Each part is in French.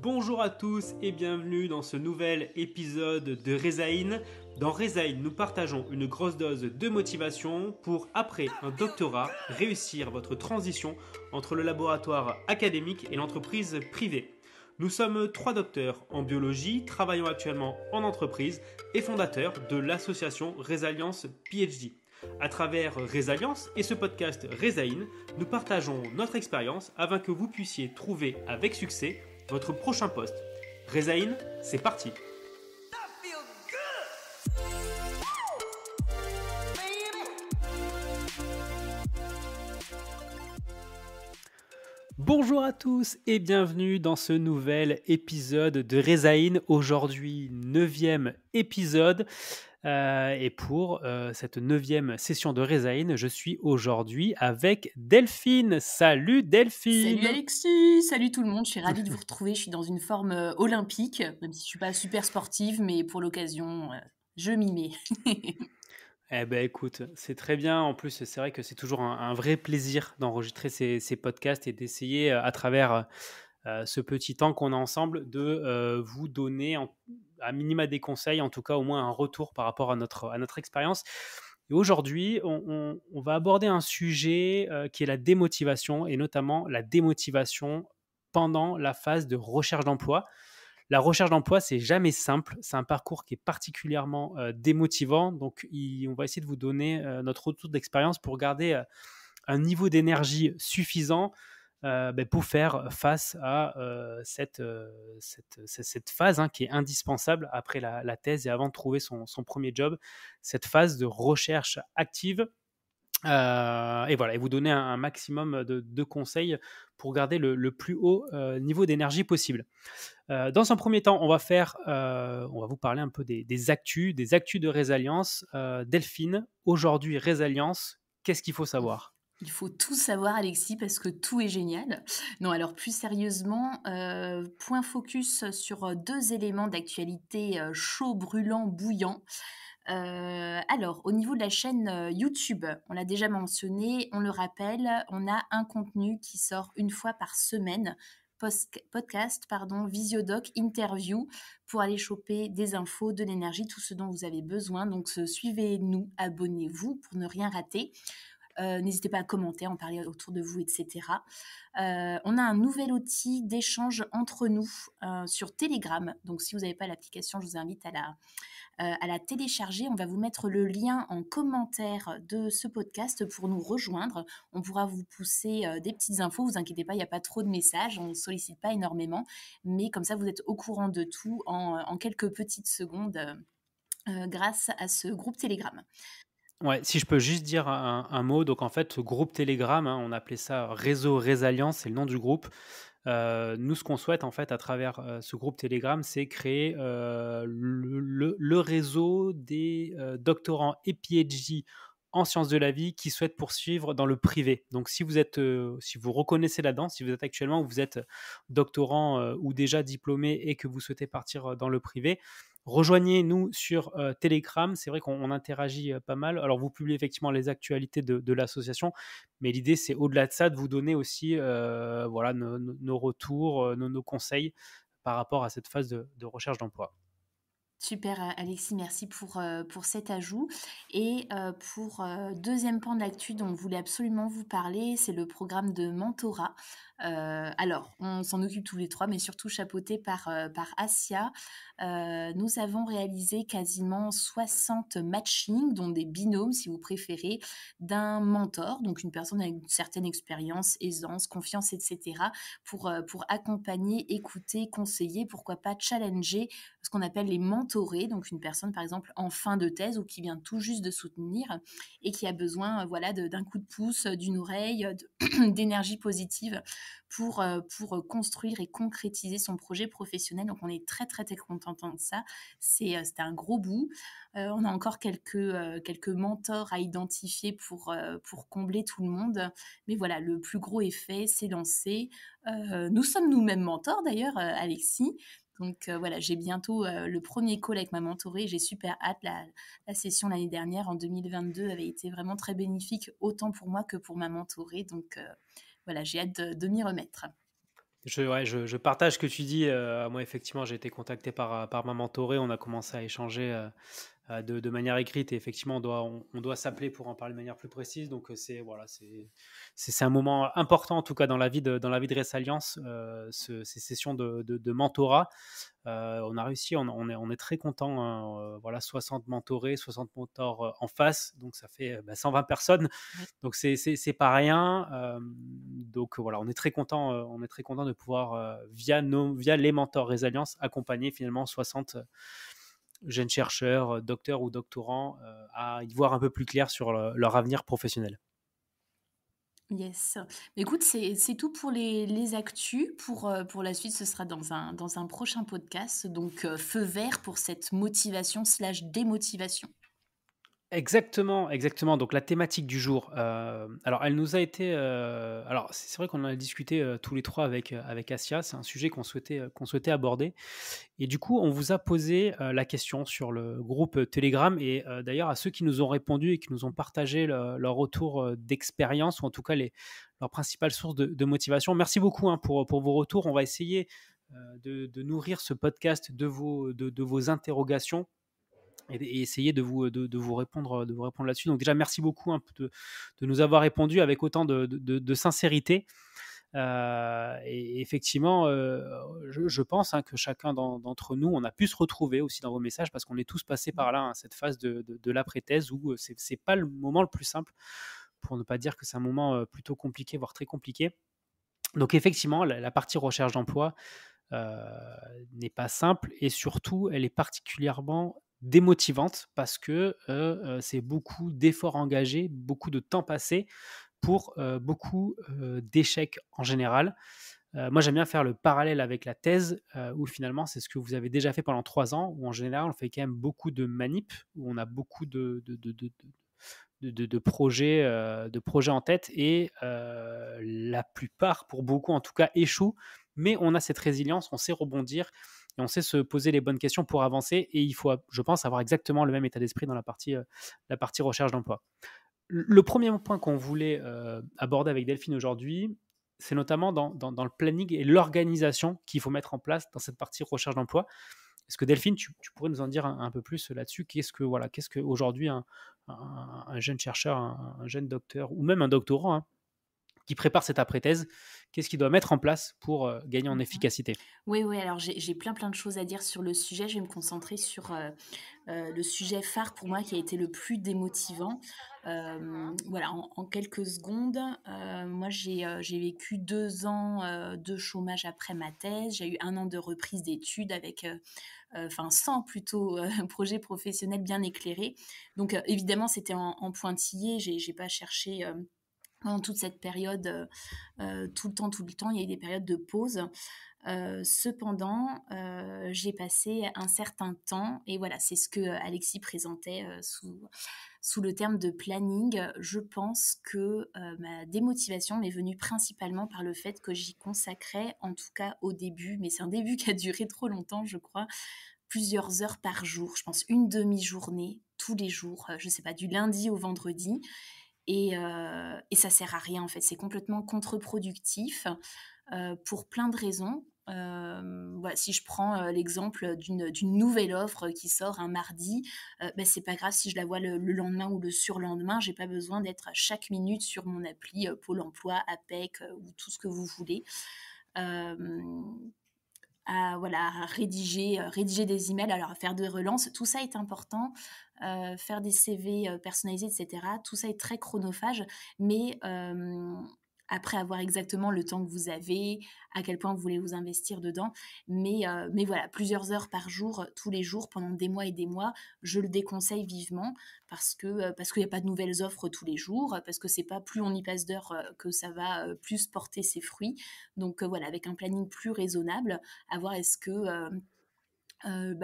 Bonjour à tous et bienvenue dans ce nouvel épisode de Rezaïn. Dans Rezaïn, nous partageons une grosse dose de motivation pour, après un doctorat, réussir votre transition entre le laboratoire académique et l'entreprise privée. Nous sommes 3 docteurs en biologie, travaillant actuellement en entreprise et fondateurs de l'association Resalience PhD. À travers Resalience et ce podcast Rezaïn, nous partageons notre expérience afin que vous puissiez trouver avec succès votre prochain poste. Rezaïn, c'est parti. Bonjour à tous et bienvenue dans ce nouvel épisode de Rezaïn. Aujourd'hui, 9e épisode. Et pour cette 9e session de Rezaïn, je suis aujourd'hui avec Delphine. Salut Delphine. Salut Alexis, salut tout le monde, je suis ravie de vous retrouver, je suis dans une forme olympique, même si je ne suis pas super sportive, mais pour l'occasion, je m'y mets. Eh ben écoute, c'est très bien. En plus, c'est vrai que c'est toujours un vrai plaisir d'enregistrer ces podcasts et d'essayer à travers ce petit temps qu'on a ensemble de vous donner à minima des conseils, en tout cas au moins un retour par rapport à notre expérience. Et aujourd'hui, on va aborder un sujet qui est la démotivation et notamment la démotivation pendant la phase de recherche d'emploi. La recherche d'emploi, c'est jamais simple. C'est un parcours qui est particulièrement démotivant. Donc, on va essayer de vous donner notre retour d'expérience pour garder un niveau d'énergie suffisant pour faire face à cette phase qui est indispensable après la thèse et avant de trouver son premier job, cette phase de recherche active. Et voilà, et vous donner un maximum de conseils pour garder le plus haut niveau d'énergie possible. Dans un premier temps, on va vous parler un peu des actus de Resalience. Delphine, aujourd'hui, Resalience, qu'est-ce qu'il faut savoir ? Il faut tout savoir Alexis parce que tout est génial. Non, alors plus sérieusement, point focus sur 2 éléments d'actualité chaud, brûlant, bouillant. Alors, au niveau de la chaîne YouTube, on l'a déjà mentionné, on le rappelle, on a un contenu qui sort une fois par semaine, podcast, visiodoc, interview, pour aller choper des infos, de l'énergie, tout ce dont vous avez besoin. Donc, suivez-nous, abonnez-vous pour ne rien rater. N'hésitez pas à commenter, à en parler autour de vous, etc. On a un nouvel outil d'échange entre nous sur Telegram. Donc, si vous n'avez pas l'application, je vous invite à la télécharger. On va vous mettre le lien en commentaire de ce podcast pour nous rejoindre. On pourra vous pousser des petites infos. Vous inquiétez pas, il n'y a pas trop de messages. On ne sollicite pas énormément. Mais comme ça, vous êtes au courant de tout en quelques petites secondes grâce à ce groupe Telegram. Ouais, si je peux juste dire un mot, donc en fait, groupe Telegram, on appelait ça Réseau Resalience, c'est le nom du groupe. Nous, ce qu'on souhaite en fait à travers ce groupe Telegram, c'est créer le réseau des doctorants et PhD en sciences de la vie qui souhaitent poursuivre dans le privé. Donc, si vous reconnaissez là-dedans, si vous êtes actuellement ou vous êtes doctorant ou déjà diplômé et que vous souhaitez partir dans le privé, rejoignez-nous sur Telegram. C'est vrai qu'on interagit pas mal. Alors, vous publiez effectivement les actualités de l'association, mais l'idée, c'est au-delà de ça, de vous donner aussi nos retours, nos conseils par rapport à cette phase de recherche d'emploi. Super Alexis, merci pour cet ajout. Et pour deuxième pan de l'actu dont on voulait absolument vous parler, c'est le programme de mentorat. Alors, on s'en occupe tous les 3, mais surtout chapeauté par Asia. Nous avons réalisé quasiment 60 matchings, dont des binômes, si vous préférez, d'un mentor, donc une personne avec une certaine expérience, aisance, confiance, etc., pour accompagner, écouter, conseiller, pourquoi pas challenger ce qu'on appelle les mentorés, donc une personne par exemple en fin de thèse ou qui vient tout juste de soutenir et qui a besoin d'un coup de pouce, d'une oreille, d'énergie positive pour construire et concrétiser son projet professionnel. Donc on est très très très content de ça. C'était un gros bout. On a encore quelques mentors à identifier pour combler tout le monde. Mais voilà, le plus gros est fait, c'est lancé. Nous sommes nous-mêmes mentors d'ailleurs, Alexis. Donc voilà, j'ai bientôt le premier call avec ma mentorée. J'ai super hâte. La session l'année dernière, en 2022, avait été vraiment très bénéfique, autant pour moi que pour ma mentorée. Donc voilà, j'ai hâte de m'y remettre. Je partage ce que tu dis. Moi, effectivement, j'ai été contacté par ma mentorée. On a commencé à échanger de manière écrite et effectivement, on doit s'appeler pour en parler de manière plus précise. Donc, c'est un moment important, en tout cas, dans la vie de Resilience, ces sessions de mentorat. On a réussi, on est très content, hein, voilà, 60 mentorés, 60 mentors en face. Donc, ça fait 120 personnes. Ouais. Donc c'est pas rien. Donc voilà, on est très content de pouvoir via les mentors Résilience accompagner finalement 60 jeunes chercheurs, docteurs ou doctorants à y voir un peu plus clair sur leur avenir professionnel. Yes. Écoute, c'est tout pour les actus. Pour la suite, ce sera dans un prochain podcast. Donc, feu vert pour cette motivation slash démotivation. Exactement, exactement. Donc la thématique du jour, alors elle nous a été, alors c'est vrai qu'on en a discuté, tous les 3 avec Asia. C'est un sujet qu'on souhaitait aborder et du coup, on vous a posé, la question sur le groupe, Telegram et d'ailleurs à ceux qui nous ont répondu et qui nous ont partagé leur retour, d'expérience ou en tout cas leurs principales sources de motivation. Merci beaucoup, hein, pour vos retours. On va essayer, de nourrir ce podcast de vos interrogations et essayer de vous répondre là-dessus. Donc déjà, merci beaucoup, hein, de nous avoir répondu avec autant de sincérité. Et effectivement, je pense, hein, que chacun d'entre nous, on a pu se retrouver aussi dans vos messages parce qu'on est tous passés par là, hein, cette phase de l'après-thèse où c'est pas le moment le plus simple, pour ne pas dire que c'est un moment plutôt compliqué, voire très compliqué. Donc effectivement, la partie recherche d'emploi, n'est pas simple et surtout, elle est particulièrement démotivante parce que, c'est beaucoup d'efforts engagés, beaucoup de temps passé pour, beaucoup, d'échecs en général. Moi, j'aime bien faire le parallèle avec la thèse, où finalement, c'est ce que vous avez déjà fait pendant 3 ans, où en général, on fait quand même beaucoup de manip, où on a beaucoup de projets en tête et la plupart, pour beaucoup en tout cas, échouent. Mais on a cette résilience, on sait rebondir et on sait se poser les bonnes questions pour avancer. Et il faut, je pense, avoir exactement le même état d'esprit dans la partie recherche d'emploi. Le premier point qu'on voulait aborder avec Delphine aujourd'hui, c'est notamment dans le planning et l'organisation qu'il faut mettre en place dans cette partie recherche d'emploi. Est-ce que Delphine, tu pourrais nous en dire un peu plus là-dessus? Qu'est-ce qu'aujourd'hui un jeune chercheur, un jeune docteur ou même un doctorant, hein, qui prépare cette après-thèse, qu'est-ce qu'il doit mettre en place pour gagner en Mmh. efficacité? Oui, oui, alors j'ai plein de choses à dire sur le sujet. Je vais me concentrer sur, le sujet phare pour moi qui a été le plus démotivant. Voilà, en quelques secondes, moi j'ai vécu 2 ans, de chômage après ma thèse. J'ai eu 1 an de reprise d'études avec, enfin sans plutôt, projet professionnel bien éclairé. Donc, évidemment, c'était en pointillé. J'ai pas cherché, pendant toute cette période, tout le temps. Il y a eu des périodes de pause. Cependant, j'ai passé un certain temps et voilà, c'est ce que Alexis présentait, sous le terme de planning. Je pense que, ma démotivation m'est venue principalement par le fait que j'y consacrais, en tout cas au début, mais c'est un début qui a duré trop longtemps, je crois, plusieurs heures par jour. Je pense une demi-journée tous les jours, je sais pas, du lundi au vendredi et ça sert à rien, en fait. C'est complètement contre-productif, pour plein de raisons. Voilà, si je prends, l'exemple d'une nouvelle offre qui sort un mardi, c'est pas grave si je la vois le lendemain ou le surlendemain. J'ai pas besoin d'être à chaque minute sur mon appli, Pôle emploi, APEC, ou tout ce que vous voulez. Hem à voilà, à rédiger des emails, alors à faire des relances, tout ça est important, faire des CV, personnalisés et cetera, tout ça est très chronophage, mais après avoir exactement le temps que vous avez, à quel point vous voulez vous investir dedans, mais voilà, plusieurs heures par jour, tous les jours pendant des mois et des mois, je le déconseille vivement parce qu'il y a pas de nouvelles offres tous les jours, parce que c'est pas plus on y passe d'heures, que ça va, plus porter ses fruits. Donc, voilà, avec un planning plus raisonnable, à voir est-ce que,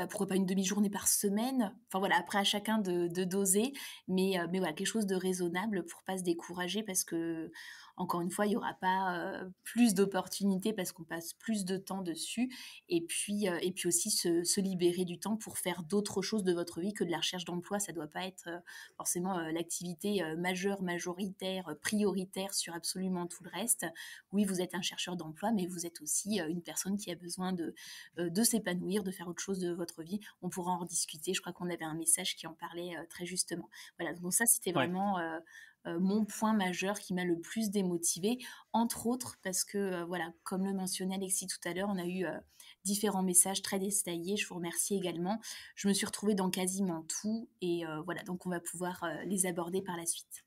pourquoi pas une demi-journée par semaine? Enfin voilà, après à chacun de doser, mais voilà, quelque chose de raisonnable pour pas se décourager parce que encore une fois, il y aura pas, plus d'opportunités parce qu'on passe plus de temps dessus et puis aussi se libérer du temps pour faire d'autres choses de votre vie que de la recherche d'emploi. Ça doit pas être, forcément, l'activité, majeure, majoritaire, prioritaire sur absolument tout le reste. Oui, vous êtes un chercheur d'emploi, mais vous êtes aussi, une personne qui a besoin de s'épanouir, de faire autre chose de votre vie. On pourra en rediscuter. Je crois qu'on avait un message qui en parlait, très justement. Voilà, donc ça, c'était Ouais. vraiment, mon point majeur qui m'a le plus démotivée, entre autres parce que, voilà, comme le mentionnait Alexis tout à l'heure, on a eu, différents messages très détaillés. Je vous remercie également. Je me suis retrouvée dans quasiment tout et voilà, donc on va pouvoir, les aborder par la suite.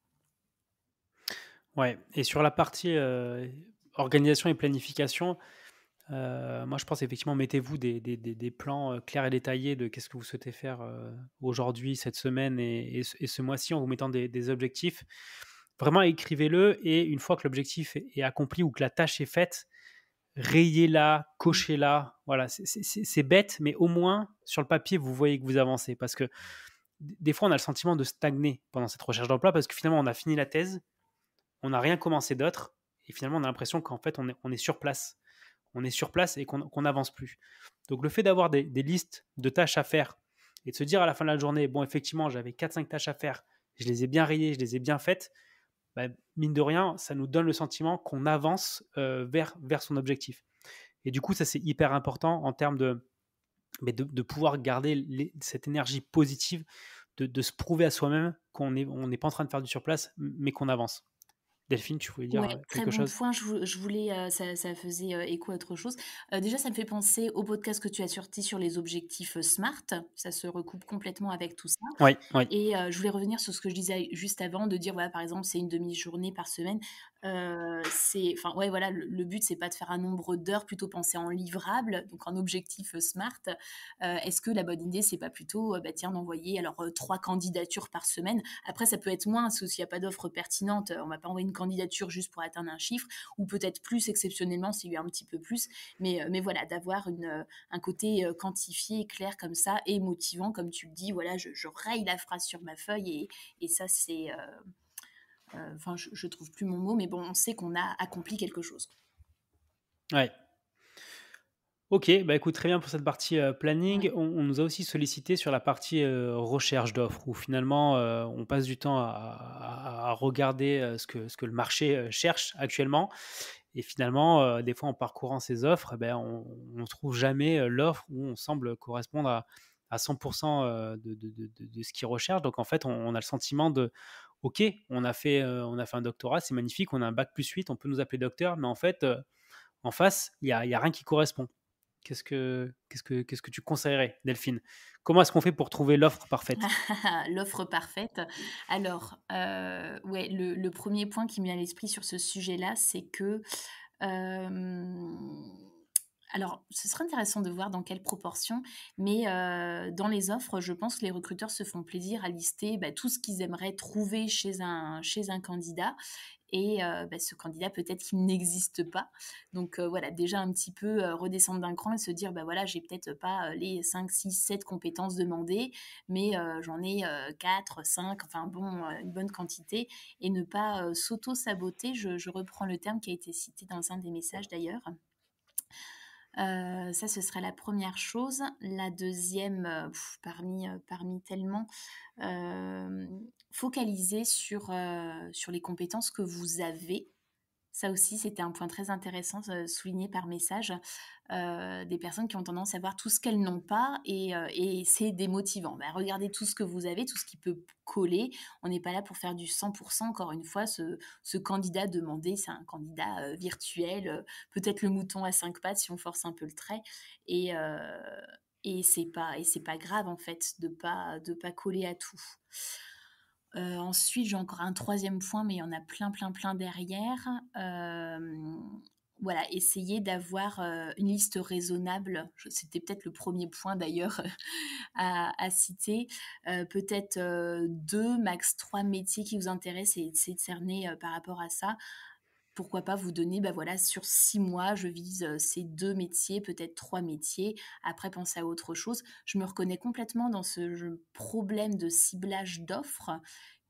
Ouais, et sur la partie, organisation et planification, moi je pense effectivement mettez-vous des plans, clairs et détaillés de qu'est-ce que vous souhaitez faire, aujourd'hui, cette semaine et ce mois-ci en vous mettant des objectifs. Vraiment écrivez-le et une fois que l'objectif est accompli ou que la tâche est faite, rayez-la, Mmh. cochez-la. Voilà, c'est bête, mais au moins sur le papier, vous voyez que vous avancez parce que des fois on a le sentiment de stagner pendant cette recherche d'emploi parce que finalement on a fini la thèse, on n'a rien commencé d'autre et finalement on a l'impression qu'en fait on est sur place. On est sur place et qu'on n'avance plus. Donc le fait d'avoir des listes de tâches à faire et de se dire à la fin de la journée, bon effectivement j'avais 4-5 tâches à faire, je les ai bien rayées, je les ai bien faites, bah, mine de rien, ça nous donne le sentiment qu'on avance vers son objectif. Et du coup, ça c'est hyper important en termes de pouvoir garder cette énergie positive, de se prouver à soi-même qu'on n'est pas en train de faire du surplace, mais qu'on avance. Delphine, tu voulais dire Ouais, très quelque bon chose? point. Je voulais, ça faisait, écho à autre chose. Déjà, ça me fait penser au podcast que tu as sorti sur les objectifs, SMART. Ça se recoupe complètement avec tout ça. Oui, oui. Et je voulais revenir sur ce que je disais juste avant, de dire, voilà, par exemple, c'est une demi-journée par semaine. C'est enfin, ouais, voilà, le but, c'est pas de faire un nombre d'heures, plutôt penser en livrable, donc en objectif, SMART. Est-ce que la bonne idée, c'est pas plutôt, bah, tiens, d'envoyer alors, 3 candidatures par semaine? Après, ça peut être moins, s'il n'y a pas d'offre pertinente, on va pas envoyer une candidature juste pour atteindre un chiffre ou peut-être plus exceptionnellement s'il y a un petit peu plus. Mais voilà, d'avoir un côté, quantifié, clair comme ça et motivant comme tu le dis. Voilà, je raye la phrase sur ma feuille et ça c'est, enfin je trouve plus mon mot, mais bon, on sait qu'on a accompli quelque chose. Ouais. OK, bah, écoute, très bien pour cette partie, planning. Ouais. On nous a aussi sollicité sur la partie, recherche d'offres où finalement, on passe du temps à regarder, ce que le marché, cherche actuellement et finalement, des fois en parcourant ces offres, eh ben, on trouve jamais, l'offre où on semble correspondre à 100 de ce qu'ils recherchent. Donc en fait, on a le sentiment de: «OK, on a fait un doctorat, c'est magnifique, on a un bac+8, on peut nous appeler docteur», mais en fait, en face, il y a rien qui correspond. Qu'est-ce que tu conseillerais, Delphine? Comment est-ce qu'on fait pour trouver l'offre parfaite? L'offre parfaite. Alors, ouais, le 1 point qui me vient à l'esprit sur ce sujet-là, c'est que, hem, alors ce serait intéressant de voir dans quelle proportion, mais dans les offres, je pense que les recruteurs se font plaisir à lister, bah, tout ce qu'ils aimeraient trouver chez un candidat et bah, ce candidat peut-être qu'il n'existe pas. Donc voilà, déjà un petit peu, redescendre d'un cran et se dire: «Bah, voilà, j'ai peut-être pas, les 5, 6, 7 compétences demandées, mais j'en ai, 4, 5, enfin bon, une bonne quantité» et ne pas, s'auto-saboter. Je reprends le terme qui a été cité dans un des messages d'ailleurs. Ça, ce serait la première chose. La deuxième, parmi tellement, focaliser sur les compétences que vous avez. Ça aussi, c'était un point très intéressant, souligné par message. Des personnes qui ont tendance à voir tout ce qu'elles n'ont pas et c'est démotivant. Bah, regardez tout ce que vous avez, tout ce qui peut coller. On n'est pas là pour faire du 100. Encore une fois, ce candidat demandé, c'est un candidat, virtuel, peut-être le mouton à 5 pattes si on force un peu le trait et heu et c'est pas grave en fait de pas coller à tout. Ensuite, j'ai encore un troisième point, mais il y en a plein, plein, plein derrière. Voilà, essayer d'avoir, une liste raisonnable. Je C'était peut-être le premier point d'ailleurs à citer. Peut-être, 2 max 3 métiers qui vous intéressent et essayer de cerner, par rapport à ça. Pourquoi pas vous donner, bah, voilà, sur 6 mois, je vise, ces 2 métiers, peut-être 3 métiers. Après, penser à autre chose. Je me reconnais complètement dans ce problème de ciblage d'offres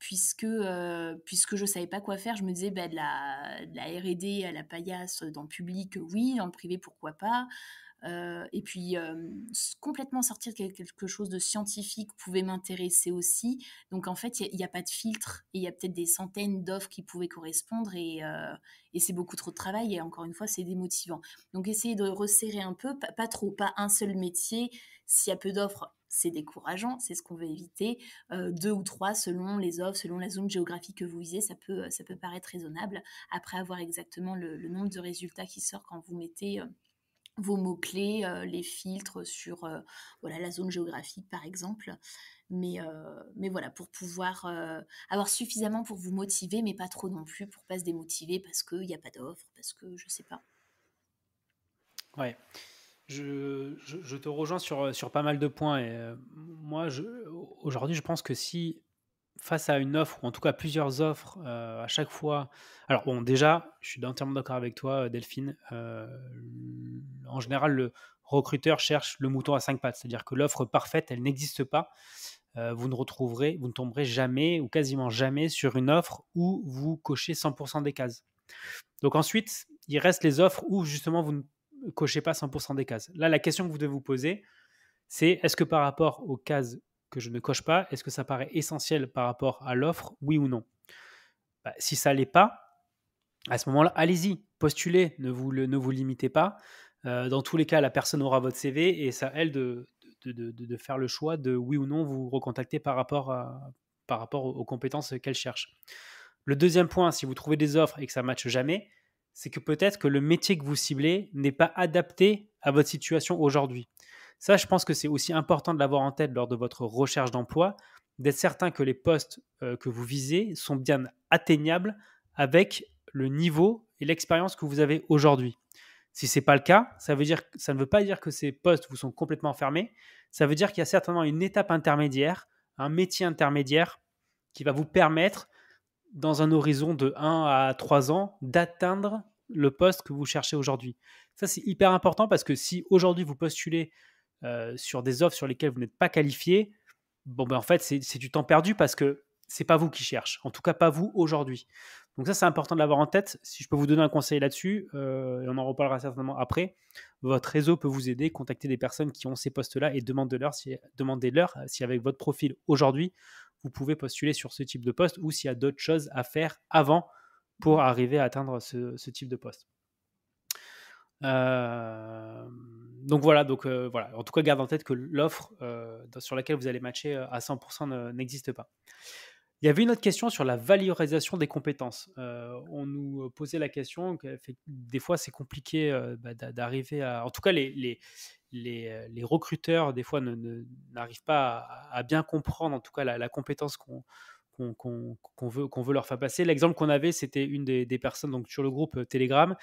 puisque je savais pas quoi faire, je me disais: «Bah, de la R&D à la paillasse dans le public, oui, dans le privé, pourquoi pas?» Et puis, complètement sortir de quelque chose de scientifique pouvait m'intéresser aussi. Donc en fait, il y a pas de filtre et il y a peut-être des centaines d'offres qui pouvaient correspondre et c'est beaucoup trop de travail et encore une fois, c'est démotivant. Donc essayer de resserrer un peu, pas trop, pas un seul métier. S'il y a peu d'offres, c'est décourageant, c'est ce qu'on veut éviter. 2 ou 3 selon les offres, selon la zone géographique que vous visez, ça peut paraître raisonnable. Après avoir exactement le nombre de résultats qui sort quand vous mettez, vos mots-clés, les filtres sur, voilà, la zone géographique, par exemple. Mais voilà, pour pouvoir, avoir suffisamment pour vous motiver, mais pas trop non plus pour pas se démotiver parce qu'il y a pas d'offre, parce que je sais pas. Ouais. Je te rejoins sur pas mal de points et moi, aujourd'hui, je pense que si face à une offre ou en tout cas plusieurs offres, à chaque fois alors bon, déjà, je suis entièrement d'accord avec toi, Delphine, en général, le recruteur cherche le mouton à 5 pattes. C'est-à-dire que l'offre parfaite, elle n'existe pas. Vous ne tomberez jamais ou quasiment jamais sur une offre où vous cochez 100 des cases. Donc ensuite, il reste les offres où justement vous ne cochez pas 100 des cases. Là, la question que vous devez vous poser, c'est est-ce que par rapport aux cases que je ne coche pas, est-ce que ça paraît essentiel par rapport à l'offre, oui ou non? Bah, si ça ne l'est pas, à ce moment-là, allez-y, postulez, ne vous limitez pas. Dans tous les cas, la personne aura votre CV et c'est à elle de faire le choix de oui ou non vous recontacter par rapport aux compétences qu'elle cherche. Le deuxième point, si vous trouvez des offres et que ça ne matche jamais, c'est que peut-être que le métier que vous ciblez n'est pas adapté à votre situation aujourd'hui. Ça, je pense que c'est aussi important de l'avoir en tête lors de votre recherche d'emploi, d'être certain que les postes que vous visez sont bien atteignables avec le niveau et l'expérience que vous avez aujourd'hui. Si ce n'est pas le cas, ça ne veut pas dire que ces postes vous sont complètement fermés. Ça veut dire qu'il y a certainement une étape intermédiaire, un métier intermédiaire qui va vous permettre dans un horizon de 1 à 3 ans, d'atteindre le poste que vous cherchez aujourd'hui. Ça, c'est hyper important parce que si aujourd'hui vous postulez sur des offres sur lesquelles vous n'êtes pas qualifié, bon, ben en fait, c'est du temps perdu parce que c'est pas vous qui cherche. En tout cas, pas vous aujourd'hui. Donc ça, c'est important de l'avoir en tête. Si je peux vous donner un conseil là-dessus, et on en reparlera certainement après, votre réseau peut vous aider. Contactez des personnes qui ont ces postes-là et demandez-leur si avec votre profil aujourd'hui, vous pouvez postuler sur ce type de poste ou s'il y a d'autres choses à faire avant pour arriver à atteindre ce type de poste. Donc voilà, voilà. En tout cas, garde en tête que l'offre sur laquelle vous allez matcher à 100% n'existe pas. Il y avait une autre question sur la valorisation des compétences. On nous posait la question que des fois c'est compliqué d'arriver à. En tout cas, les recruteurs des fois n'arrivent pas à bien comprendre en tout cas la compétence qu'on veut leur faire passer. L'exemple qu'on avait, c'était une des personnes donc sur le groupe Telegram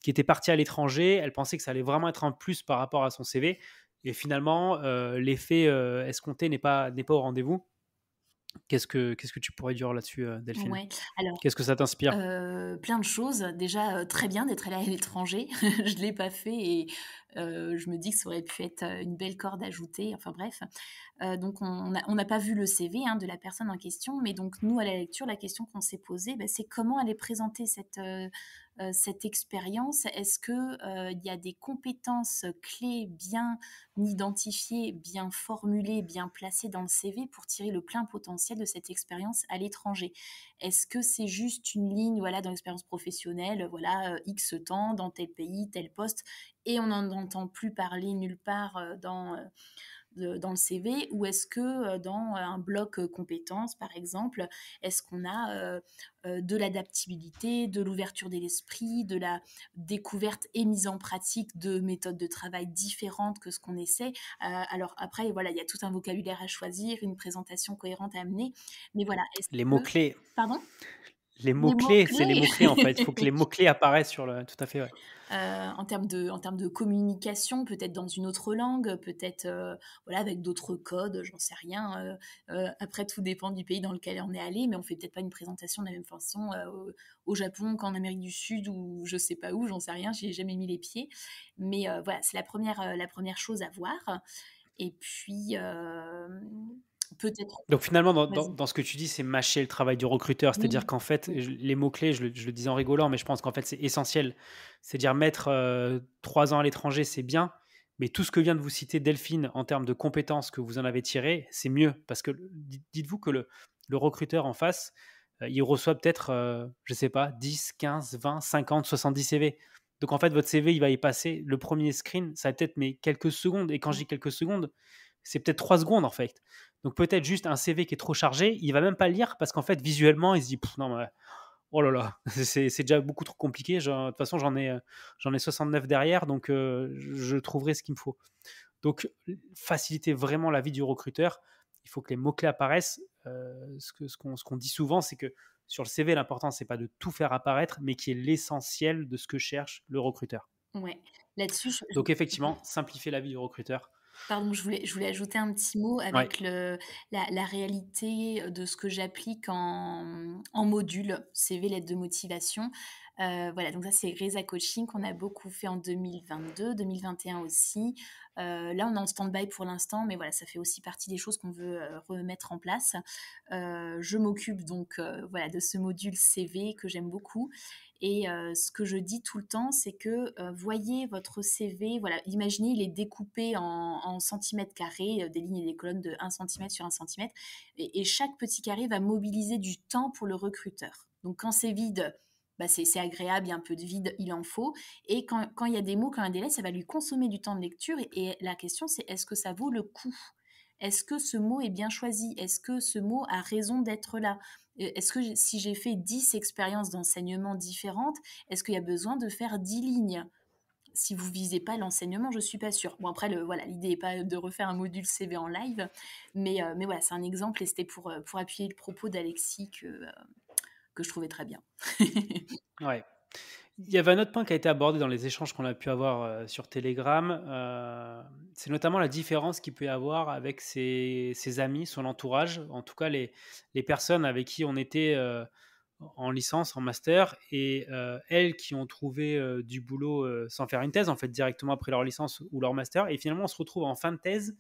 qui était partie à l'étranger. Elle pensait que ça allait vraiment être un plus par rapport à son CV. Et finalement, l'effet escompté n'est pas au rendez-vous. Qu'est-ce que tu pourrais dire là-dessus, Delphine? Ouais, alors, Qu'est-ce que ça t'inspire? plein de choses. Déjà, très bien d'être allée à l'étranger. Je ne l'ai pas fait et je me dis que ça aurait pu être, une belle corde ajoutée, enfin bref. Donc on n'a pas vu le CV, hein, de la personne en question, mais donc nous, à la lecture, la question qu'on s'est posée, bah, c'est comment elle est présentée cette expérience? Est-ce que, il y a des compétences clés bien identifiées, bien formulées, bien placées dans le CV pour tirer le plein potentiel de cette expérience à l'étranger? Est-ce que c'est juste une ligne, voilà, dans l'expérience professionnelle, voilà, X temps dans tel pays, tel poste et on n'en entend plus parler nulle part, dans le CV ou est-ce que dans un bloc compétences, par exemple, est-ce qu'on a de l'adaptabilité, de l'ouverture de l'esprit, de la découverte et mise en pratique de méthodes de travail différentes que ce qu'on essaie. Alors après, voilà, il y a tout un vocabulaire à choisir, une présentation cohérente à amener, mais voilà, est-ce Les que... mots-clés. Pardon? Les Les mots-clés, c'est les mots-clés, en fait. Il faut que les mots-clés. mots-clés apparaissent sur le tout à fait, ouais. En termes de communication, peut-être dans une autre langue, peut-être, voilà, avec d'autres codes, j'en sais rien, après tout dépend du pays dans lequel on est allé, mais on fait peut-être pas une présentation de la même façon, au Japon qu'en Amérique du Sud ou je sais pas où, j'en sais rien, j'y ai jamais mis les pieds. Mais, voilà, c'est la première chose à voir et puis, Peut-être Donc finalement, vas-y. dans ce que tu dis, c'est mâcher le travail du recruteur. C'est-à-dire Oui, qu'en fait, oui, les mots-clés, je le disais en rigolant, mais je pense qu'en fait, c'est essentiel. C'est-à-dire mettre 3 ans à l'étranger, c'est bien, mais tout ce que vient de vous citer Delphine en termes de compétences que vous en avez tirées, c'est mieux. Parce que dites-vous que le recruteur en face, il reçoit peut-être, je ne sais pas, 10, 15, 20, 50, 70 CV. Donc en fait, votre CV, il va y passer. Le premier screen, ça va peut-être mais quelques secondes. Et quand je dis quelques secondes, c'est peut-être 3 secondes en fait. Donc peut-être juste un CV qui est trop chargé, il va même pas le lire parce qu'en fait visuellement il se dit non mais oh là là c'est déjà beaucoup trop compliqué. De toute façon j'en ai 69 derrière donc je trouverai ce qu'il me faut. Donc faciliter vraiment la vie du recruteur. Il faut que les mots clés apparaissent. Ce qu'on dit souvent c'est que sur le CV l'important c'est pas de tout faire apparaître mais qui est l'essentiel de ce que cherche le recruteur. ouais. Là-dessus, Donc effectivement simplifier la vie du recruteur. pardon, je voulais ajouter un petit mot Ouais. avec la réalité de ce que j'applique en module CV, lettre de motivation. Voilà, donc ça, c'est Reza Coaching qu'on a beaucoup fait en 2022, 2021 aussi. Là, on est en stand-by pour l'instant, mais voilà, ça fait aussi partie des choses qu'on veut remettre en place. Je m'occupe donc voilà, de ce module CV que j'aime beaucoup. Et ce que je dis tout le temps, c'est que voyez votre CV, voilà, imaginez, il est découpé en centimètres carrés, des lignes et des colonnes de 1 centimètre sur 1 centimètre, et chaque petit carré va mobiliser du temps pour le recruteur. Donc quand c'est vide, bah c'est agréable, il y a un peu de vide, il en faut. Et quand il y a des mots, quand il y a un délai, ça va lui consommer du temps de lecture. Et la question, c'est est-ce que ça vaut le coup? Est-ce que ce mot est bien choisi? Est-ce que ce mot a raison d'être là? Est-ce que si j'ai fait 10 expériences d'enseignement différentes, est-ce qu'il y a besoin de faire 10 lignes? Si vous visez pas l'enseignement, je suis pas sûre. Bon après voilà, l'idée n'est pas de refaire un module CV en live, mais voilà, c'est un exemple et c'était pour appuyer le propos d'Alexis que je trouvais très bien. Ouais. Il y avait un autre point qui a été abordé dans les échanges qu'on a pu avoir, sur Telegram, c'est notamment la différence qu'il peut y avoir avec ses amis, son entourage, en tout cas les personnes avec qui on était, en licence, en master et elles qui ont trouvé, du boulot, sans faire une thèse, en fait, directement après leur licence ou leur master et finalement on se retrouve en fin de thèse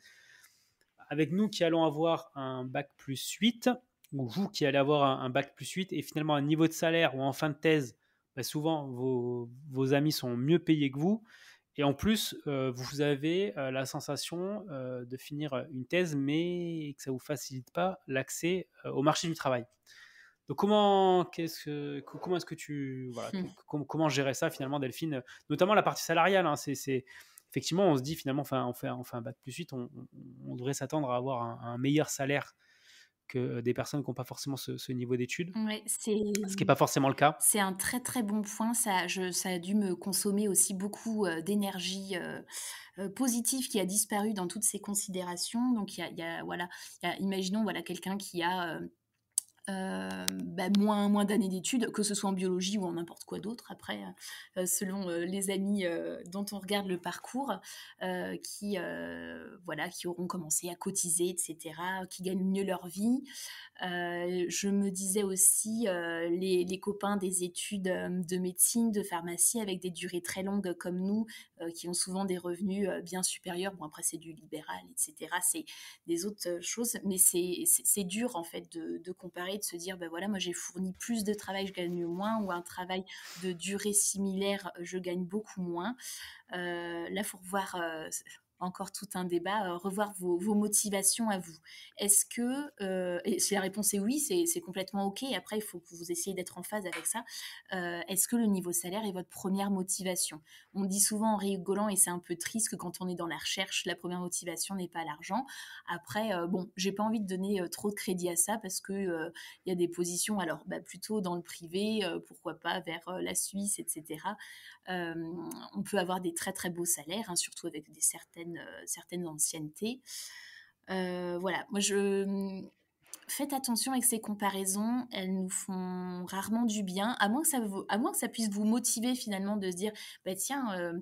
avec nous qui allons avoir un bac plus 8 ou vous qui allez avoir un bac plus 8 et finalement un niveau de salaire ou en fin de thèse, bah, souvent vos amis sont mieux payés que vous. Et en plus, vous avez la sensation de finir une thèse, mais que ça ne vous facilite pas l'accès au marché du travail. Donc comment est-ce que tu voilà, comment gérer ça finalement, Delphine, notamment la partie salariale, hein, c'est effectivement on se dit finalement, enfin on fait un bac plus 8, on devrait s'attendre à avoir un meilleur salaire que des personnes qui n'ont pas forcément ce niveau d'études, Ouais, ce qui n'est pas forcément le cas. c'est un très, très bon point. Ça a dû me consommer aussi beaucoup, d'énergie, positive qui a disparu dans toutes ces considérations. Donc il y a voilà, imaginons voilà quelqu'un qui a, bah, moins d'années d'études, que ce soit en biologie ou en n'importe quoi d'autre après, selon, les amis, dont on regarde le parcours, voilà, qui auront commencé à cotiser et cetera, qui gagnent mieux leur vie. Je me disais aussi, les copains des études, de médecine, de pharmacie avec des durées très longues comme nous, qui ont souvent des revenus, bien supérieurs. Bon après c'est du libéral et cetera, c'est des autres, choses, mais c'est dur en fait de comparer, de se dire: «Bah, voilà, moi j'ai fourni plus de travail, je gagne moins» ou un travail de durée similaire, je gagne beaucoup moins. Là, faut revoir, encore tout un débat, revoir vos motivations à vous. Est-ce que, et si la réponse est oui, c'est complètement OK. Après, il faut que vous essayiez d'être en phase avec ça. Est-ce que le niveau salaire est votre première motivation? On dit souvent en rigolant, et c'est un peu triste, que quand on est dans la recherche, la première motivation n'est pas l'argent. Après, bon, j'ai pas envie de donner trop de crédit à ça parce que il y a des positions, alors bah, plutôt dans le privé, pourquoi pas vers la Suisse, etc. On peut avoir des très très beaux salaires, hein, surtout avec certaines anciennetés. Voilà, moi faites attention avec ces comparaisons, elles nous font rarement du bien, à moins que ça puisse vous motiver finalement de se dire, bah tiens,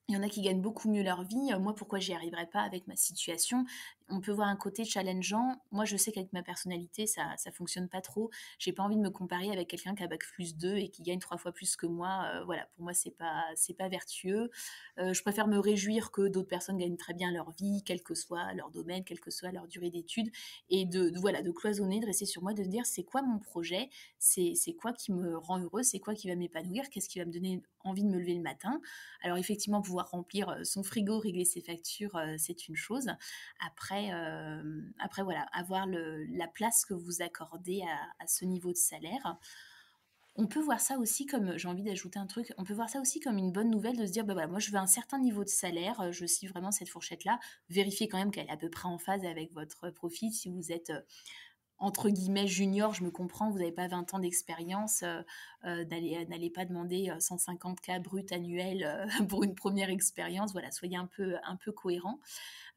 Il y en a qui gagnent beaucoup mieux leur vie. Moi, pourquoi j'y arriverais pas avec ma situation? On peut voir un côté challengeant. Moi, je sais qu'avec ma personnalité, ça fonctionne pas trop. J'ai pas envie de me comparer avec quelqu'un qui a bac+2 et qui gagne 3 fois plus que moi. Voilà, pour moi, c'est pas vertueux. Je préfère me réjouir que d'autres personnes gagnent très bien leur vie, quel que soit leur domaine, quelle que soit leur durée d'études, et voilà, de cloisonner, de rester sur moi, de se dire: «C'est quoi mon projet? C'est quoi qui me rend heureux? C'est quoi qui va m'épanouir? Qu'est-ce qui va me donner envie de me lever le matin?» Alors effectivement, pouvoir remplir, son frigo, régler ses factures, c'est une chose. Après voilà, avoir la place que vous accordez à ce niveau de salaire. On peut voir ça aussi comme, j'ai envie d'ajouter un truc, on peut voir ça aussi comme une bonne nouvelle de se dire: «Bah, voilà, moi je veux un certain niveau de salaire, je cible vraiment cette fourchette-là». Vérifiez quand même qu'elle est à peu près en phase avec votre profil. Si vous êtes, entre guillemets «junior», je me comprends, vous n'avez pas 20 ans d'expérience, n'allez pas demander, 150 K brut annuel, pour une première expérience. Voilà, soyez un peu cohérent.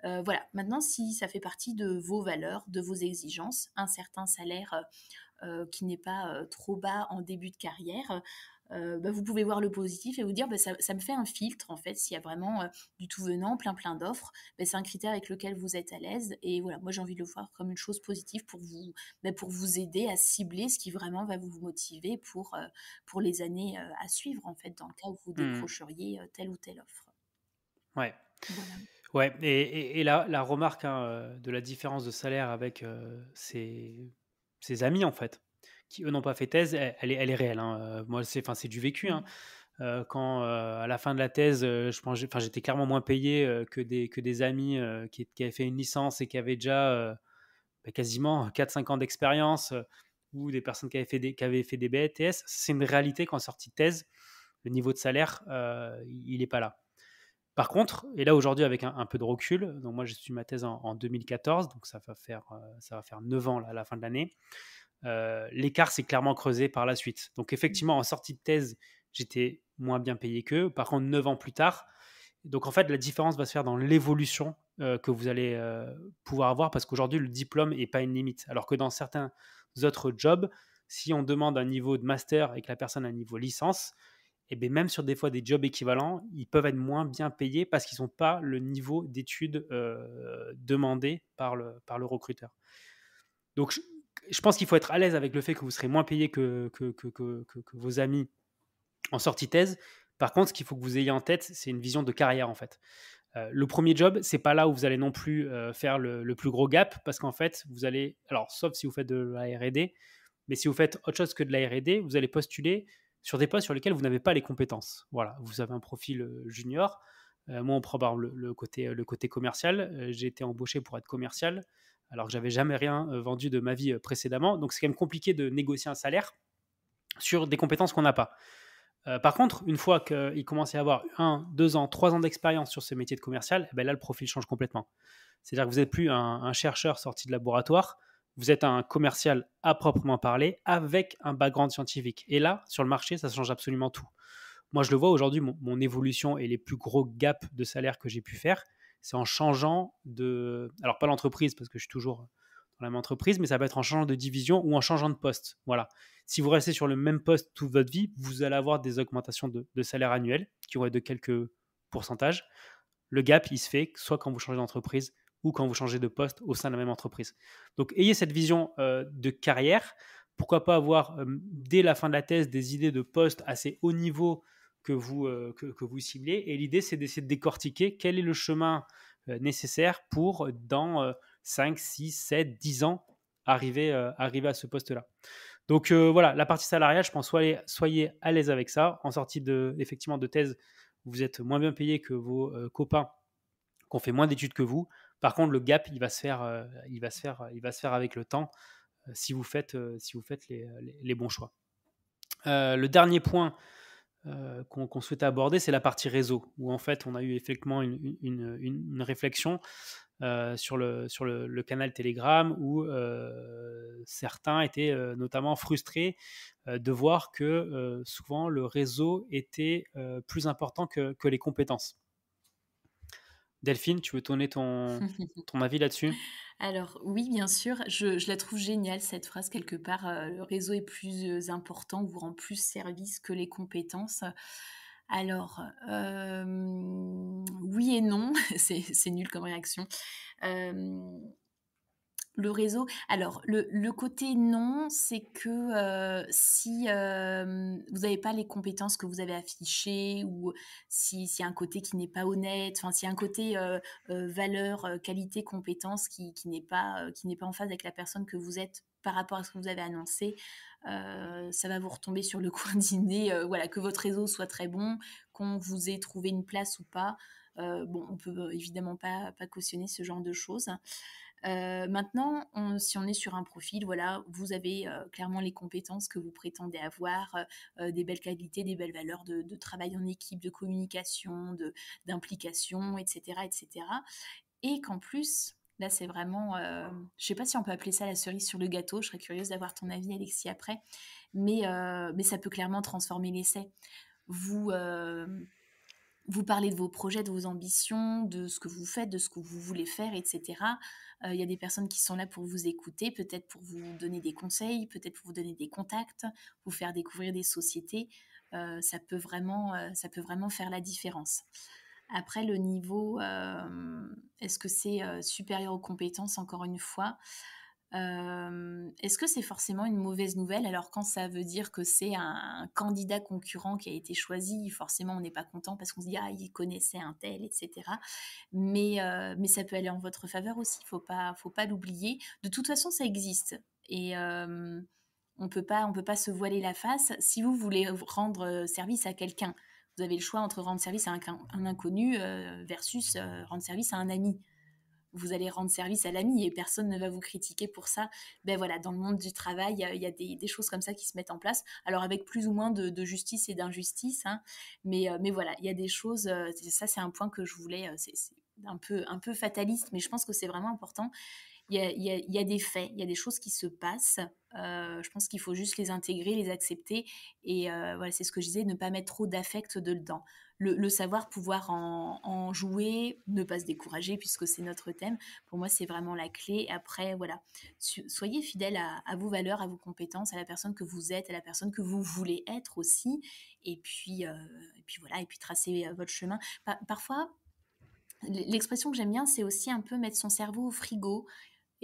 Voilà, maintenant si ça fait partie de vos valeurs, de vos exigences, un certain salaire, qui n'est pas, trop bas en début de carrière, bah, vous pouvez voir le positif et vous dire: «Bah, ça me fait un filtre en fait, s'il y a vraiment, du tout venant, plein d'offres, bah, c'est un critère avec lequel vous êtes à l'aise». Et voilà, moi j'ai envie de le voir comme une chose positive pour vous aider à cibler ce qui vraiment va vous motiver pour les années, à suivre en fait, dans le cas où vous Mmh. décrocheriez, telle ou telle offre. Ouais. Voilà. Ouais, et la remarque, hein, de la différence de salaire avec, ses amis, en fait, qui eux n'ont pas fait thèse, elle est réelle, hein, moi c'est du vécu, hein. Mmh. Quand, à la fin de la thèse, je pense j'étais clairement moins payé, que des amis, qui avaient fait une licence et qui avaient déjà, quasiment 4-5 ans d'expérience, ou des personnes qui avaient fait des BTS. C'est une réalité qu'en sortie de thèse, le niveau de salaire, il est pas là. Par contre, et là aujourd'hui avec un peu de recul, donc moi j'ai suivi ma thèse en 2014, donc ça va faire 9 ans là, à la fin de l'année. L'écart s'est clairement creusé par la suite. Donc Mmh. effectivement, en sortie de thèse, j'étais moins bien payé qu'eux. Par contre, 9 ans plus tard, donc en fait, la différence va se faire dans l'évolution, que vous allez, pouvoir avoir, parce qu'aujourd'hui, le diplôme est pas une limite. Alors que dans certains autres jobs, si on demande un niveau de master et que la personne a un niveau licence, et beh, même sur des fois des jobs équivalents, ils peuvent être moins bien payés parce qu'ils ont pas le niveau d'études, demandé par le recruteur. Donc je pense qu'il faut être à l'aise avec le fait que vous serez moins payé que vos amis en sortie thèse. Par contre, ce qu'il faut que vous ayez en tête, c'est une vision de carrière, en fait. Le premier job, c'est pas là où vous allez non plus, faire le plus gros gap, parce qu'en fait, vous allez, alors sauf si vous faites de la R&D, mais si vous faites autre chose que de la R&D, vous allez postuler sur des postes sur lesquels vous n'avez pas les compétences. Voilà, vous avez un profil, junior. Moi, on prend par exemple le côté commercial. J'ai été embauché pour être commercial, alors que j'avais jamais rien, vendu de ma vie, précédemment. Donc c'est quand même compliqué de négocier un salaire sur des compétences qu'on n'a pas. Par contre, une fois qu'il commence à y avoir 1, 2 ans, 3 ans d'expérience sur ce métier de commercial, eh ben là, le profil change complètement. C'est-à-dire que vous n'êtes plus un chercheur sorti de laboratoire, vous êtes un commercial à proprement parler, avec un background scientifique. Et là, sur le marché, ça change absolument tout. Moi, je le vois aujourd'hui, mon évolution et les plus gros gaps de salaire que j'ai pu faire, c'est en changeant de. Alors, pas l'entreprise, parce que je suis toujours dans la même entreprise, mais ça va être en changeant de division ou en changeant de poste. Voilà. Si vous restez sur le même poste toute votre vie, vous allez avoir des augmentations de salaire annuel qui vont être de quelques pourcentages. Le gap, il se fait soit quand vous changez d'entreprise ou quand vous changez de poste au sein de la même entreprise. Donc, ayez cette vision, de carrière. Pourquoi pas avoir, dès la fin de la thèse, des idées de poste assez haut niveau que vous ciblez. Et l'idée, c'est d'essayer de décortiquer quel est le chemin, nécessaire pour, dans, 5, 6, 7, 10 ans, arriver à ce poste-là. Donc voilà, la partie salariale, je pense, soyez à l'aise avec ça. En sortie effectivement de thèse, vous êtes moins bien payé que vos, copains qui ont fait moins d'études que vous. Par contre, le gap, il va se faire avec le temps, si vous faites les bons choix. Le dernier point, qu'on souhaitait aborder, c'est la partie réseau, où en fait on a eu effectivement une réflexion, sur le canal Telegram, où certains étaient, notamment frustrés, de voir que, souvent le réseau était, plus important que les compétences. Delphine, tu veux donner ton avis là-dessus? Alors oui, bien sûr, je la trouve géniale cette phrase quelque part, «Le réseau est plus, important, vous rend plus service que les compétences». Alors, oui et non, c'est nul comme réaction. Hem, le réseau alors le côté non, c'est que, si, vous n'avez pas les compétences que vous avez affichées ou s'il y a un côté qui n'est pas honnête, enfin s'il y a un côté, valeur, qualité, compétence qui n'est pas en phase avec la personne que vous êtes par rapport à ce que vous avez annoncé, ça va vous retomber sur le coin du nez, voilà, que votre réseau soit très bon, qu'on vous ait trouvé une place ou pas, bon, on peut évidemment pas cautionner ce genre de choses. Maintenant, si on est sur un profil, voilà, vous avez clairement les compétences que vous prétendez avoir, des belles qualités, des belles valeurs de travail en équipe, de communication, d'implication, etc., etc. Et qu'en plus, là, c'est vraiment, je sais pas si on peut appeler ça la cerise sur le gâteau. Je serais curieuse d'avoir ton avis, Alexis, après, mais ça peut clairement transformer l'essai. Vous, vous parlez de vos projets, de vos ambitions, de ce que vous faites, de ce que vous voulez faire, etc. Il y a des personnes qui sont là pour vous écouter, peut-être pour vous donner des conseils, peut-être pour vous donner des contacts, vous faire découvrir des sociétés. Ça peut vraiment faire la différence. Après, le niveau, est-ce que c'est supérieur aux compétences, encore une fois? Est-ce que c'est forcément une mauvaise nouvelle? Alors quand ça veut dire que c'est un candidat concurrent qui a été choisi, forcément on n'est pas content parce qu'on se dit: «Ah, il connaissait un tel» et cetera. Mais ça peut aller en votre faveur aussi, faut pas l'oublier. De toute façon, ça existe et on peut pas se voiler la face. Si vous voulez rendre, service à quelqu'un, vous avez le choix entre rendre service à un inconnu, versus, rendre service à un ami. Vous allez rendre service à l'ami et personne ne va vous critiquer pour ça. Ben voilà, dans le monde du travail, il y a des choses comme ça qui se mettent en place. Alors avec plus ou moins de justice et d'injustice, hein, mais voilà, il y a des choses. Ça, c'est un point que je voulais. C'est un peu fataliste, mais je pense que c'est vraiment important. Il y a des faits, il y a des choses qui se passent. Je pense qu'il faut juste les intégrer, les accepter. Et voilà, c'est ce que je disais, ne pas mettre trop d'affect dedans. Le savoir pouvoir en jouer, ne pas se décourager puisque c'est notre thème. Pour moi, c'est vraiment la clé. Après, voilà, soyez fidèle à vos valeurs, à vos compétences, à la personne que vous êtes, à la personne que vous voulez être aussi. Et puis voilà, et puis tracez votre chemin. Parfois, l'expression que j'aime bien, c'est aussi un peu mettre son cerveau au frigo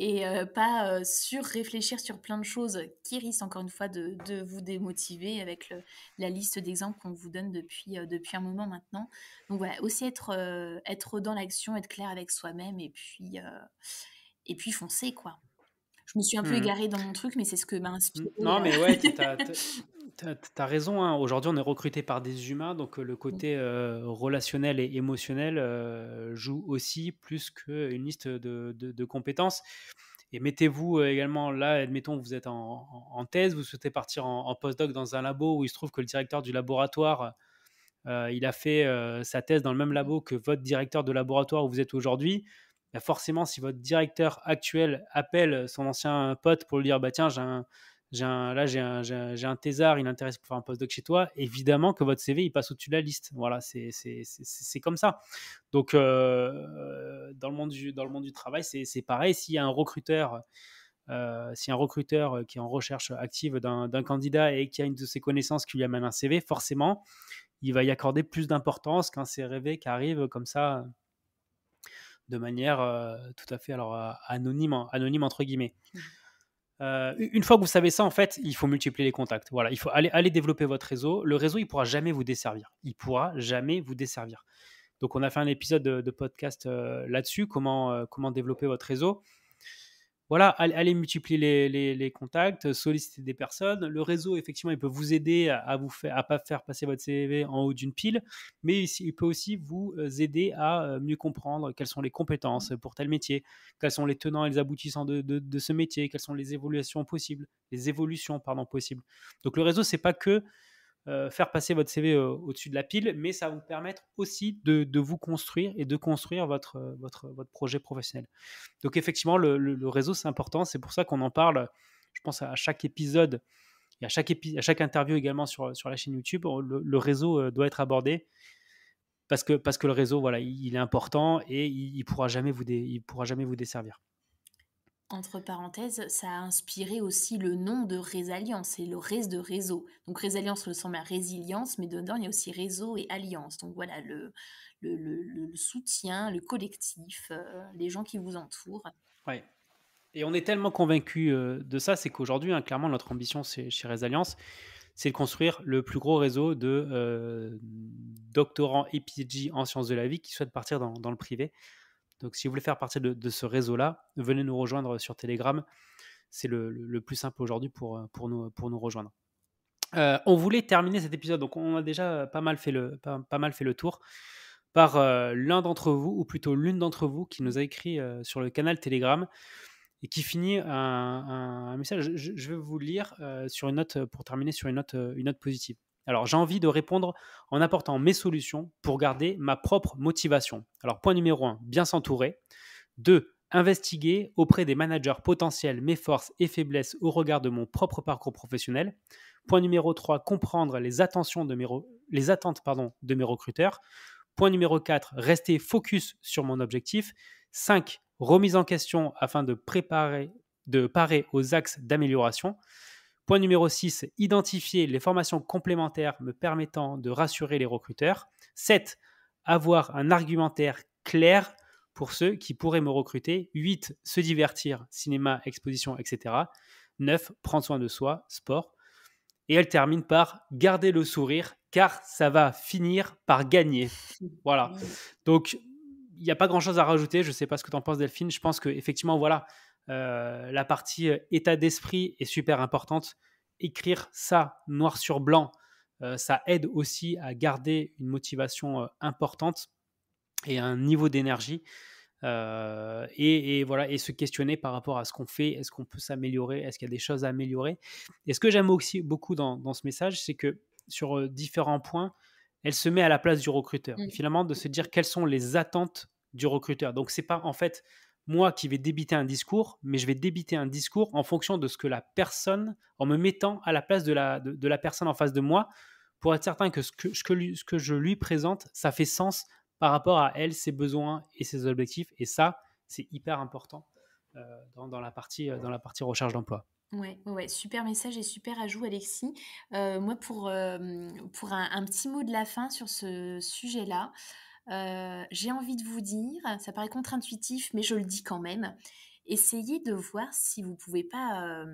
et pas sur-réfléchir sur plein de choses qui risquent encore une fois de vous démotiver avec la liste d'exemples qu'on vous donne depuis un moment maintenant. Donc voilà, aussi être dans l'action, être clair avec soi-même et puis foncer, quoi. Je me suis un peu Mmh. égarée dans mon truc, mais c'est ce que m'a inspiré. Non, mais ouais, tu as raison, hein. Aujourd'hui, on est recruté par des humains, donc le côté, relationnel et émotionnel, joue aussi plus qu'une liste de compétences et mettez-vous, également là, admettons, vous êtes en thèse, vous souhaitez partir en postdoc dans un labo où il se trouve que le directeur du laboratoire, il a fait, sa thèse dans le même labo que votre directeur de laboratoire où vous êtes aujourd'hui. Bah, forcément, si votre directeur actuel appelle son ancien pote pour lui dire: «Bah, tiens, j'ai un thésard, il est intéressé pour faire un postdoc chez toi», évidemment que votre CV, il passe au-dessus de la liste. Voilà, c'est comme ça. Donc dans le monde du travail, c'est pareil. S'il y a un recruteur, qui est en recherche active d'un candidat et qui a une de ses connaissances qui lui amène un CV, forcément, il va y accorder plus d'importance qu'un CV qui arrive comme ça, de manière, tout à fait alors, anonyme entre guillemets. Une fois que vous savez ça, en fait, il faut multiplier les contacts. Voilà, il faut aller développer votre réseau. Le réseau, il pourra jamais vous desservir. Il pourra jamais vous desservir. Donc, on a fait un épisode de podcast là-dessus, comment développer votre réseau. Voilà, allez multiplier les contacts, solliciter des personnes. Le réseau, effectivement, il peut vous aider à pas faire passer votre CV en haut d'une pile, mais il peut aussi vous aider à mieux comprendre quelles sont les compétences pour tel métier, quels sont les tenants et les aboutissants de ce métier, quelles sont les évolutions pardon, possibles. Donc le réseau, c'est pas que faire passer votre CV au-dessus de la pile, mais ça va vous permettre aussi de vous construire et de construire votre projet professionnel. Donc effectivement, le réseau, c'est important. C'est pour ça qu'on en parle, je pense, à chaque épisode et à chaque interview également sur la chaîne YouTube. Le réseau doit être abordé parce que le réseau, voilà, il est important et il pourra jamais il pourra jamais vous desservir. Entre parenthèses, ça a inspiré aussi le nom de Résalliance, c'est le res de réseau. Donc Résalliance ressemble à résilience, mais dedans il y a aussi réseau et alliance. Donc voilà, le soutien, le collectif, les gens qui vous entourent. Ouais. Et on est tellement convaincus de ça, c'est qu'aujourd'hui, hein, clairement, notre ambition chez Resilience, c'est de construire le plus gros réseau de doctorants et PhD en sciences de la vie qui souhaitent partir dans le privé. Donc, si vous voulez faire partie de ce réseau-là, venez nous rejoindre sur Telegram. C'est le plus simple aujourd'hui pour nous rejoindre. On voulait terminer cet épisode, donc on a déjà pas mal fait le tour, par l'un d'entre vous, ou plutôt l'une d'entre vous, qui nous a écrit sur le canal Telegram et qui finit un message. Je vais vous le lire sur une note, pour terminer sur une note positive. Alors, j'ai envie de répondre en apportant mes solutions pour garder ma propre motivation. Alors, point numéro 1, bien s'entourer. 2, investiguer auprès des managers potentiels mes forces et faiblesses au regard de mon propre parcours professionnel. Point numéro 3, comprendre les attentes de mes recruteurs. Point numéro 4, rester focus sur mon objectif. 5, remise en question afin de parer aux axes d'amélioration. Point numéro 6, identifier les formations complémentaires me permettant de rassurer les recruteurs. 7, avoir un argumentaire clair pour ceux qui pourraient me recruter. 8, se divertir, cinéma, exposition, etc. 9, prendre soin de soi, sport. Et elle termine par garder le sourire, car ça va finir par gagner. Voilà. Oui. Donc, il n'y a pas grand-chose à rajouter. Je ne sais pas ce que tu en penses, Delphine. Je pense qu'effectivement, voilà, la partie état d'esprit est super importante. Écrire ça noir sur blanc, ça aide aussi à garder une motivation importante et un niveau d'énergie. Et voilà, et se questionner par rapport à ce qu'on fait. Est-ce qu'on peut s'améliorer? Est-ce qu'il y a des choses à améliorer? Et ce que j'aime aussi beaucoup dans ce message, c'est que sur différents points, elle se met à la place du recruteur. Et Mmh. finalement, de se dire quelles sont les attentes du recruteur. Donc, c'est pas en fait moi qui vais débiter un discours, mais je vais débiter un discours en fonction de ce que la personne, en me mettant à la place de la personne en face de moi, pour être certain que ce que je lui présente, ça fait sens par rapport à elle, ses besoins et ses objectifs. Et ça, c'est hyper important dans la partie recherche d'emploi. Ouais, ouais, ouais, super message et super ajout, Alexis. Moi, pour un petit mot de la fin sur ce sujet-là, j'ai envie de vous dire, ça paraît contre-intuitif, mais je le dis quand même, essayez de voir si vous pouvez pas,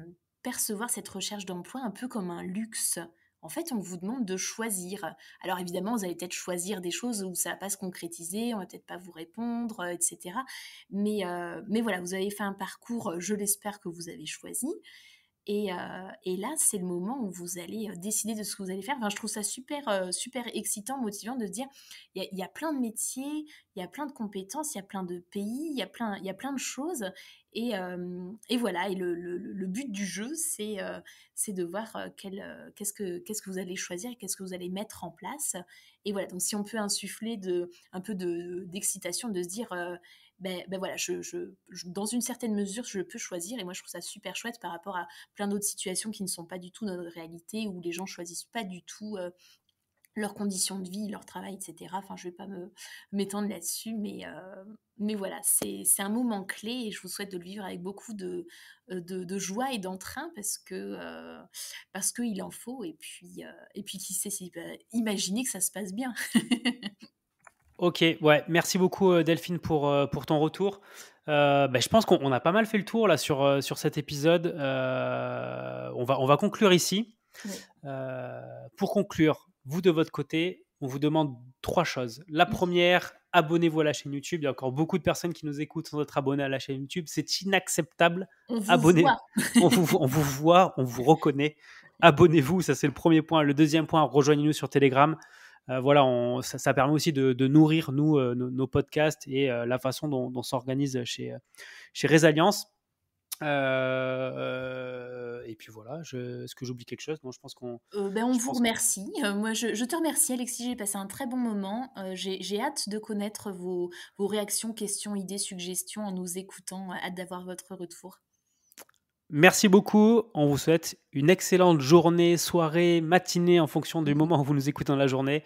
percevoir cette recherche d'emploi un peu comme un luxe. En fait, on vous demande de choisir. Alors évidemment, vous allez peut-être choisir des choses où ça va pas se concrétiser, on va peut-être pas vous répondre, et cetera. Mais voilà, vous avez fait un parcours, je l'espère, que vous avez choisi. Et là, c'est le moment où vous allez décider de ce que vous allez faire. Enfin, je trouve ça super, super excitant, motivant de se dire, il y a plein de métiers, il y a plein de compétences, il y a plein de pays, il y a plein de choses. Et voilà, et le but du jeu, c'est de voir qu'est-ce que vous allez choisir et qu'est-ce que vous allez mettre en place. Et voilà, donc si on peut insuffler un peu d'excitation, de se dire, ben voilà, dans une certaine mesure, je peux choisir. Et moi, je trouve ça super chouette par rapport à plein d'autres situations qui ne sont pas du tout notre réalité, où les gens choisissent pas du tout leurs conditions de vie, leur travail, etc. Enfin, je vais pas m'étendre là-dessus, mais voilà, c'est un moment clé et je vous souhaite de le vivre avec beaucoup de joie et d'entrain parce qu'il en faut. Et puis qui sait, imaginez que ça se passe bien. Ok, ouais, merci beaucoup Delphine pour ton retour. Je pense qu'on a pas mal fait le tour là sur cet épisode. On va conclure ici. Oui. Pour conclure, vous de votre côté, on vous demande 3 choses. La première, abonnez-vous à la chaîne YouTube. Il y a encore beaucoup de personnes qui nous écoutent sans être abonnés à la chaîne YouTube. C'est inacceptable. On vous Abonnez-vous. voit. On vous voit, on vous reconnaît. Abonnez-vous, ça c'est le premier point. Le deuxième point, rejoignez-nous sur Telegram. Voilà, ça permet aussi de nourrir nos podcasts et la façon dont s'organise chez Resilience. Et puis voilà, est-ce que j'oublie quelque chose? Non, je pense On je vous pense remercie. Moi, je te remercie, Alexis. J'ai passé un très bon moment. J'ai hâte de connaître vos réactions, questions, idées, suggestions en nous écoutant. Hâte d'avoir votre retour. Merci beaucoup. On vous souhaite une excellente journée, soirée, matinée en fonction du moment où vous nous écoutez dans la journée.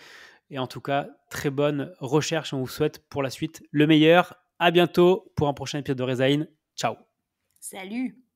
Et en tout cas, très bonne recherche. On vous souhaite pour la suite le meilleur. À bientôt pour un prochain épisode de Rezaïn. Ciao. Salut!